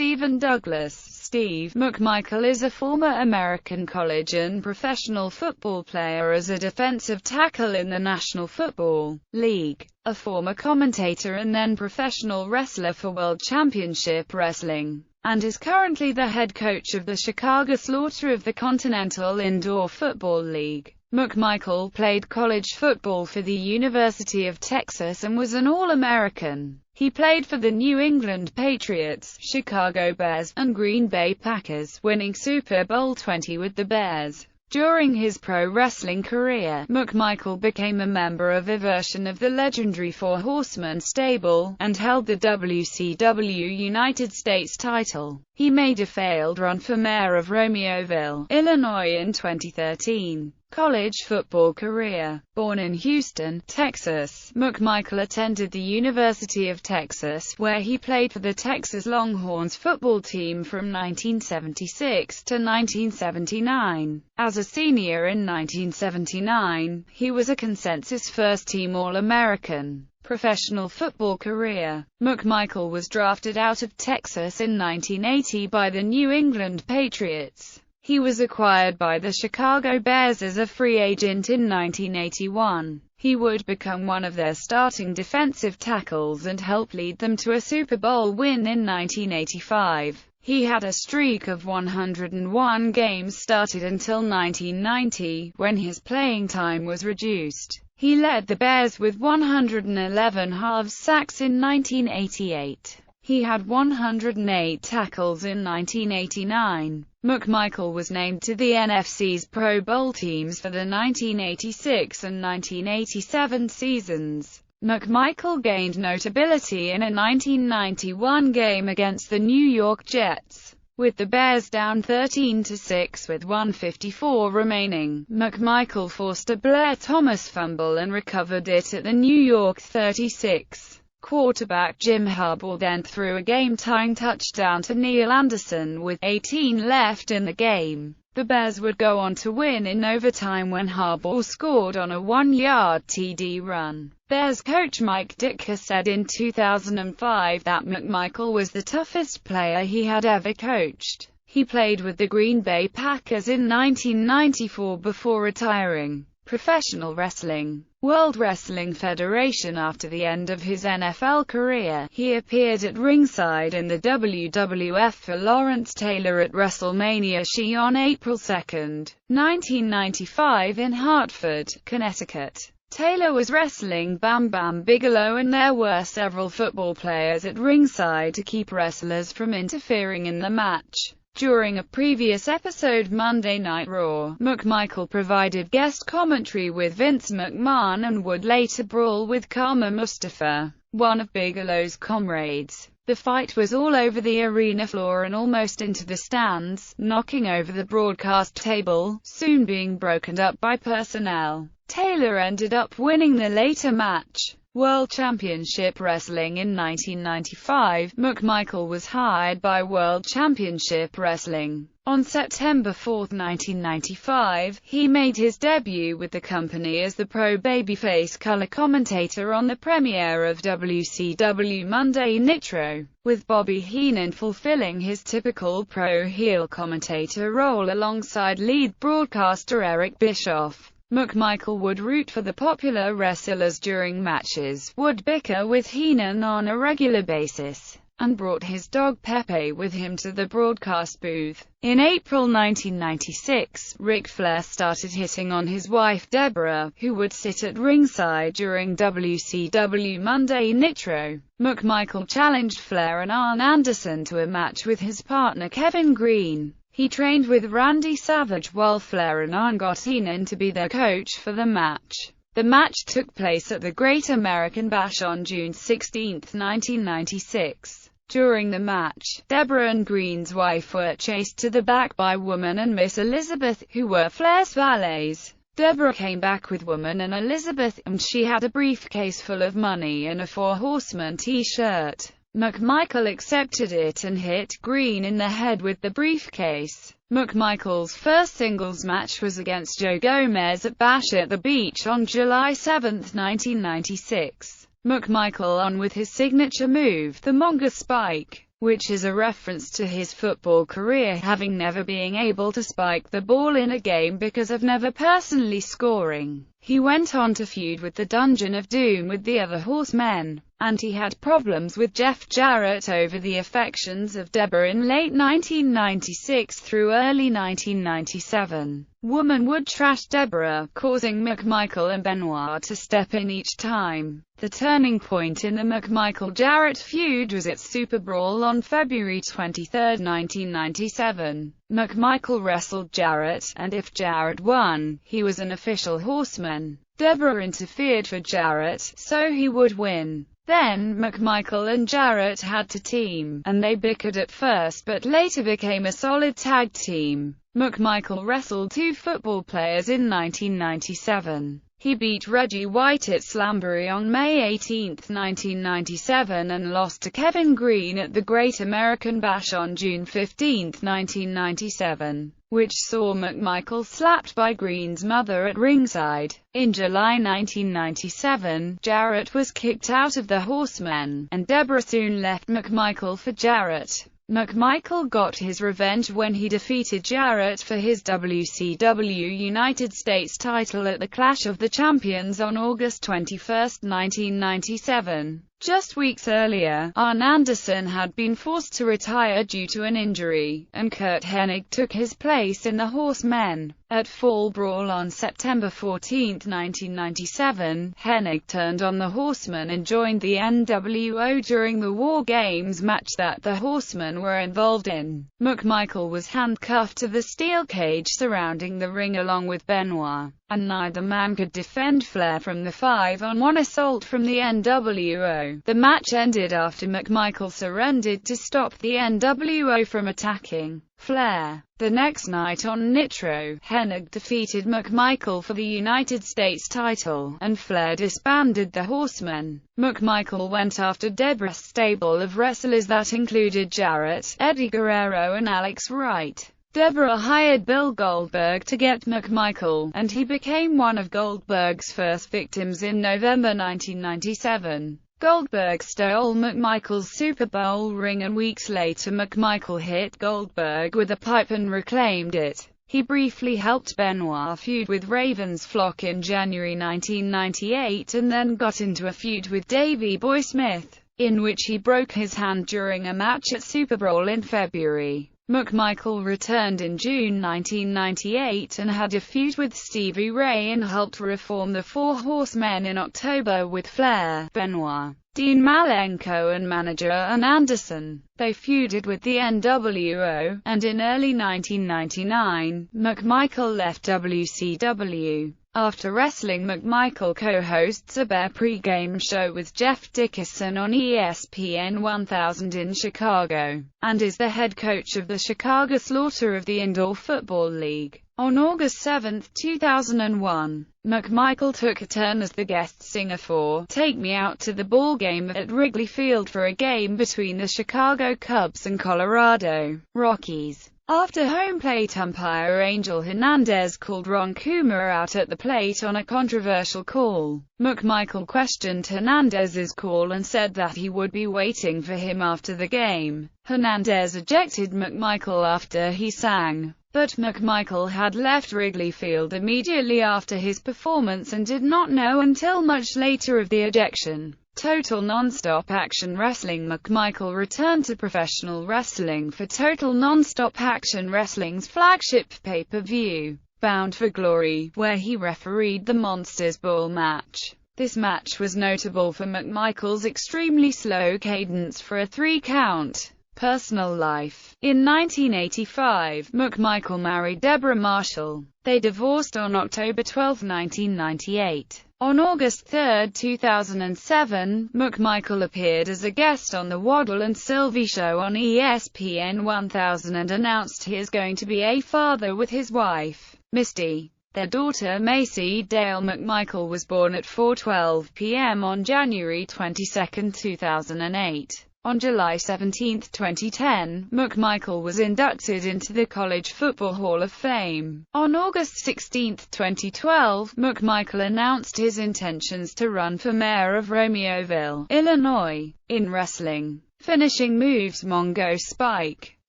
Stephen Douglas. Steve McMichael is a former American college and professional football player as a defensive tackle in the National Football League, a former commentator and then professional wrestler for World Championship Wrestling, and is currently the head coach of the Chicago Slaughter of the Continental Indoor Football League. McMichael played college football for the University of Texas and was an All-American. He played for the New England Patriots, Chicago Bears, and Green Bay Packers, winning Super Bowl 20 with the Bears. During his pro wrestling career, McMichael became a member of a version of the legendary Four Horsemen stable, and held the WCW United States title. He made a failed run for mayor of Romeoville, Illinois in 2013. College football career. Born in Houston, Texas, McMichael attended the University of Texas, where he played for the Texas Longhorns football team from 1976 to 1979. As a senior in 1979, he was a consensus first-team All-American. Professional football career. McMichael was drafted out of Texas in 1980 by the New England Patriots. He was acquired by the Chicago Bears as a free agent in 1981. He would become one of their starting defensive tackles and help lead them to a Super Bowl win in 1985. He had a streak of 101 games started until 1990, when his playing time was reduced. He led the Bears with 111 half sacks in 1988. He had 108 tackles in 1989. McMichael was named to the NFC's Pro Bowl teams for the 1986 and 1987 seasons. McMichael gained notability in a 1991 game against the New York Jets. With the Bears down 13-6 with 1:54 remaining, McMichael forced a Blair Thomas fumble and recovered it at the New York 36. Quarterback Jim Harbaugh then threw a game-tying touchdown to Neil Anderson with 18 left in the game. The Bears would go on to win in overtime when Harbaugh scored on a 1-yard TD run. Bears coach Mike Ditka said in 2005 that McMichael was the toughest player he had ever coached. He played with the Green Bay Packers in 1994 before retiring. Professional wrestling. World Wrestling Federation. After the end of his NFL career, he appeared at ringside in the WWF for Lawrence Taylor at WrestleMania XI on April 2, 1995 in Hartford, Connecticut. Taylor was wrestling Bam Bam Bigelow and there were several football players at ringside to keep wrestlers from interfering in the match. During a previous episode Monday Night Raw, McMichael provided guest commentary with Vince McMahon and would later brawl with Kama Mustafa, one of Bigelow's comrades. The fight was all over the arena floor and almost into the stands, knocking over the broadcast table, soon being broken up by personnel. Taylor ended up winning the later match. World Championship Wrestling. In 1995, McMichael was hired by World Championship Wrestling. On September 4, 1995, he made his debut with the company as the pro babyface color commentator on the premiere of WCW Monday Nitro, with Bobby Heenan fulfilling his typical pro heel commentator role alongside lead broadcaster Eric Bischoff. McMichael would root for the popular wrestlers during matches, would bicker with Heenan on a regular basis, and brought his dog Pepe with him to the broadcast booth. In April 1996, Ric Flair started hitting on his wife Deborah, who would sit at ringside during WCW Monday Nitro. McMichael challenged Flair and Arn Anderson to a match with his partner Kevin Green. He trained with Randy Savage while Flair and Arn got Heenan to be their coach for the match. The match took place at the Great American Bash on June 16, 1996. During the match, Deborah and Green's wife were chased to the back by Woman and Miss Elizabeth, who were Flair's valets. Deborah came back with Woman and Elizabeth, and she had a briefcase full of money and a Four Horsemen t-shirt. McMichael accepted it and hit Green in the head with the briefcase. McMichael's first singles match was against Joe Gomez at Bash at the Beach on July 7, 1996. McMichael on with his signature move, the Monga Spike. which is a reference to his football career having never being able to spike the ball in a game because of never personally scoring. He went on to feud with the Dungeon of Doom with the other Horsemen, and he had problems with Jeff Jarrett over the affections of Deborah in late 1996 through early 1997. Woman would trash Deborah, causing McMichael and Benoit to step in each time. The turning point in the McMichael-Jarrett feud was at Super Brawl on February 23, 1997. McMichael wrestled Jarrett, and if Jarrett won, he was an official Horseman. Deborah interfered for Jarrett, so he would win. Then, McMichael and Jarrett had to team, and they bickered at first but later became a solid tag team. McMichael wrestled two football players in 1997. He beat Reggie White at Slamboree on May 18, 1997 and lost to Kevin Green at the Great American Bash on June 15, 1997, which saw McMichael slapped by Green's mother at ringside. In July 1997, Jarrett was kicked out of the Horsemen, and Deborah soon left McMichael for Jarrett. McMichael got his revenge when he defeated Jarrett for his WCW United States title at the Clash of the Champions on August 21, 1997. Just weeks earlier, Arn Anderson had been forced to retire due to an injury, and Curt Hennig took his place in the Horsemen. At Fall Brawl on September 14, 1997, Hennig turned on the Horsemen and joined the NWO during the War Games match that the Horsemen were involved in. McMichael was handcuffed to the steel cage surrounding the ring along with Benoit, and neither man could defend Flair from the 5-on-1 assault from the NWO. The match ended after McMichael surrendered to stop the NWO from attacking Flair. The next night on Nitro, Hennig defeated McMichael for the United States title, and Flair disbanded the Horsemen. McMichael went after Deborah's stable of wrestlers that included Jarrett, Eddie Guerrero and Alex Wright. Deborah hired Bill Goldberg to get McMichael, and he became one of Goldberg's first victims in November 1997. Goldberg stole McMichael's Super Bowl ring, and weeks later McMichael hit Goldberg with a pipe and reclaimed it. He briefly helped Benoit feud with Raven's Flock in January 1998 and then got into a feud with Davey Boy Smith, in which he broke his hand during a match at Super Bowl in February. McMichael returned in June 1998 and had a feud with Stevie Ray and helped reform the Four Horsemen in October with Flair, Benoit, Dean Malenko and manager Arn Anderson. They feuded with the NWO, and in early 1999, McMichael left WCW. After wrestling, McMichael co-hosts a Bear pre-game show with Jeff Dickerson on ESPN 1000 in Chicago, and is the head coach of the Chicago Slaughter of the Indoor Football League. On August 7, 2001, McMichael took a turn as the guest singer for "Take Me Out to the Ball Game" at Wrigley Field for a game between the Chicago Cubs and Colorado Rockies. After home plate umpire Angel Hernandez called Ron Coomer out at the plate on a controversial call, McMichael questioned Hernandez's call and said that he would be waiting for him after the game. Hernandez ejected McMichael after he sang, but McMichael had left Wrigley Field immediately after his performance and did not know until much later of the ejection. Total Nonstop Action Wrestling. McMichael returned to professional wrestling for Total Nonstop Action Wrestling's flagship pay-per-view, Bound for Glory, where he refereed the Monsters Ball match. This match was notable for McMichael's extremely slow cadence for a 3-count. Personal life. In 1985, McMichael married Deborah Marshall. They divorced on October 12, 1998. On August 3, 2007, McMichael appeared as a guest on the Waddle and Sylvie show on ESPN 1000 and announced he is going to be a father with his wife, Misty. Their daughter Macy Dale McMichael was born at 4:12 p.m. on January 22, 2008. On July 17, 2010, McMichael was inducted into the College Football Hall of Fame. On August 16, 2012, McMichael announced his intentions to run for mayor of Romeoville, Illinois. In wrestling, Finishing moves: Mongo Spike.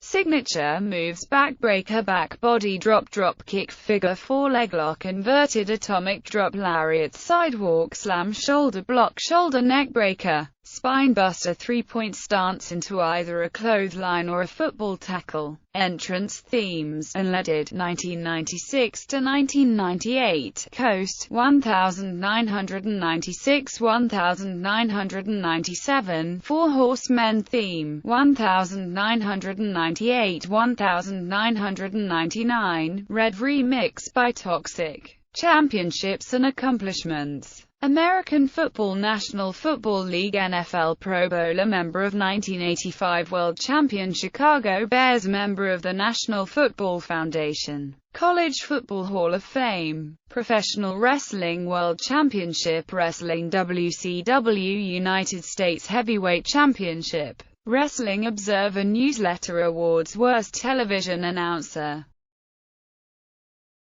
Signature moves: backbreaker, back body drop, drop kick, figure 4 leg lock, inverted atomic drop, lariat, sidewalk slam, shoulder block, shoulder neck breaker, spine buster, 3-point stance into either a clothesline or a football tackle. Entrance themes: Unleaded 1996 to 1998, Coast 1996, 1997, Four Horsemen theme 1998, 1999, Red remix by Toxic. Championships and accomplishments: American Football, National Football League, NFL Pro Bowler, member of 1985 World Champion Chicago Bears, member of the National Football Foundation, College Football Hall of Fame, Professional Wrestling World Championship Wrestling, WCW United States Heavyweight Championship Wrestling Observer Newsletter Awards, Worst Television Announcer.